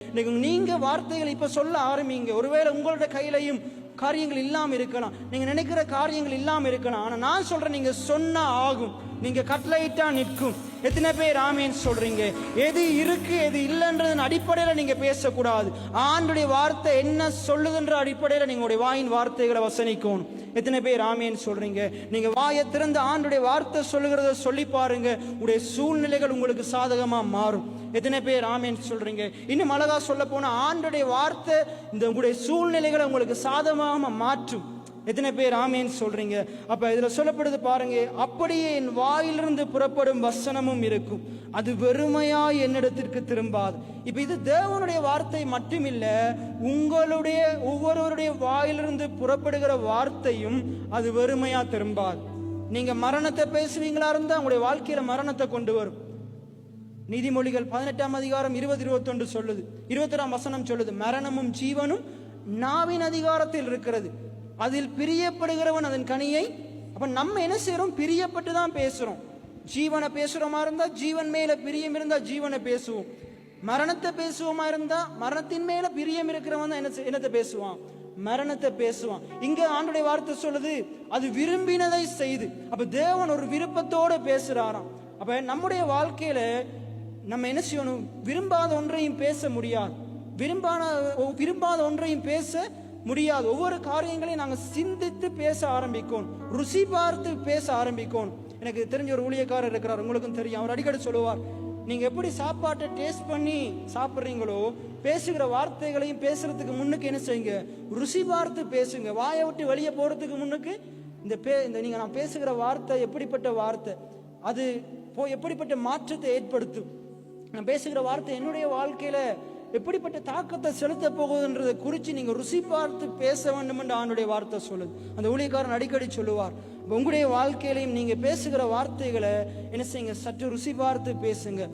நீங்க வார்த்தைகள் இப்ப சொல்ல ஆரம்பிங்க. ஒருவேளை உங்களோட கையிலையும் காரியங்கள் இல்லாம இருக்கலாம், நீங்க நினைக்கிற காரியங்கள் இல்லாம இருக்கலாம். ஆனா நான் சொல்றேன், நீங்க சொன்னா ஆகும், நீங்க கட்டளையிட்டா நிற்கும். எத்தனை பேர் ஆமேன்னு சொல்றீங்க? எது இருக்கு எது இல்லைன்றதன் அடிப்படையில நீங்க பேசக்கூடாது. ஆண்டுடைய வார்த்தை என்ன சொல்லுதுன்ற அடிப்படையில நீங்களுடைய வாயின் வார்த்தைகளை வசனிக்கணும். எத்தனை பேர் ஆமேன்னு சொல்றீங்க? நீங்க வாயை திறந்து ஆண்டுடைய வார்த்தை சொல்லுகிறத சொல்லி பாருங்க, உங்களுடைய சூழ்நிலைகள் உங்களுக்கு சாதகமா மாறும். எத்தனை பேர் ஆமேன்னு சொல்றீங்க? இன்னும் அழகா சொல்ல போனா ஆண்டுடைய வார்த்தை இந்த உங்களுடைய சூழ்நிலைகளை உங்களுக்கு சாதகமா மாற்றும். எத்தனை பேர் ஆமேன்னு சொல்றீங்க? அப்ப இதுல சொல்லப்படுது பாருங்க, அப்படியே என் வாயிலிருந்து புறப்படும் வசனமும் இருக்கும், அது வெறுமையா என்னிடத்திற்கு திரும்பாது. இப்ப இது தேவனுடைய வார்த்தை மட்டுமில்ல, உங்களுடைய ஒவ்வொருவருடைய வாயிலிருந்து புறப்படுகிற வார்த்தையும் அது வெறுமையா திரும்பாது. நீங்க மரணத்தை பேசுவீங்களா இருந்தா உங்களுடைய வாழ்க்கையில மரணத்தை கொண்டு வரும். நீதிமொழிகள் 18ஆம் அதிகாரம் 20-21 சொல்லுது, 21ஆம் வசனம் சொல்லுது, மரணமும் ஜீவனும் நாவின் அதிகாரத்தில் இருக்கிறது, அதில் பிரியப்படுகிறவன் அதன் கனியை. அப்ப நம்ம என்ன செய்யறோம்? பிரியப்பட்டு தான் பேசுறோம். ஜீவனை பேசுறோமா இருந்தா ஜீவன் மேல பிரியம் இருந்தா ஜீவனை பேசுவோம். மரணத்தை பேசுவோமா இருந்தா மரணத்தின் மேல பிரியம் இருக்கிறவன் தான் என்னத்தை பேசுவான்? மரணத்தை பேசுவான். இங்க ஆண்டுடைய வார்த்தை சொல்லுது, அது விரும்பினதை செய்து. அப்ப தேவன் ஒரு விருப்பத்தோட பேசுறாராம். அப்ப நம்முடைய வாழ்க்கையில நம்ம என்ன செய்யணும்? விரும்பாத ஒன்றையும் பேச முடியாது. விரும்பாத ஒன்றையும் பேச முடியாது. ஒவ்வொரு காரியங்களையும் நாங்கள் சிந்தித்து பேச ஆரம்பிக்கணும், ருசி பார்த்து பேச ஆரம்பிக்கணும். எனக்கு தெரிஞ்ச ஒரு ஊழியக்காரர் இருக்கிறார், உங்களுக்கும் தெரியும். அவர் அடிக்கடி சொல்லுவார், நீங்க எப்படி சாப்பாட்டை டேஸ்ட் பண்ணி சாப்பிட்றீங்களோ, பேசுகிற வார்த்தைகளையும் பேசுறதுக்கு முன்னுக்கு என்ன செய்யுங்க? ருசி பார்த்து பேசுங்க. வாயை விட்டு வெளியே போறதுக்கு முன்னுக்கு இந்த நீங்க நான் பேசுகிற வார்த்தை எப்படிப்பட்ட வார்த்தை, அது எப்படிப்பட்ட மாற்றத்தை ஏற்படுத்தும், நான் பேசுகிற வார்த்தை என்னுடைய வாழ்க்கையில எப்படிப்பட்ட தாக்கத்தை செலுத்த போகுதுன்றதை குறித்து நீங்க ருசி பார்த்து பேச வேண்டும் என்று ஆண்டுடைய வார்த்தை சொல்லுது. அந்த ஊழியக்காரன் அடிக்கடி சொல்லுவார், உங்களுடைய வாழ்க்கையிலையும் நீங்க பேசுகிற வார்த்தைகளை என்ன செய்யுங்க? சற்று ருசி பார்த்து பேசுங்க.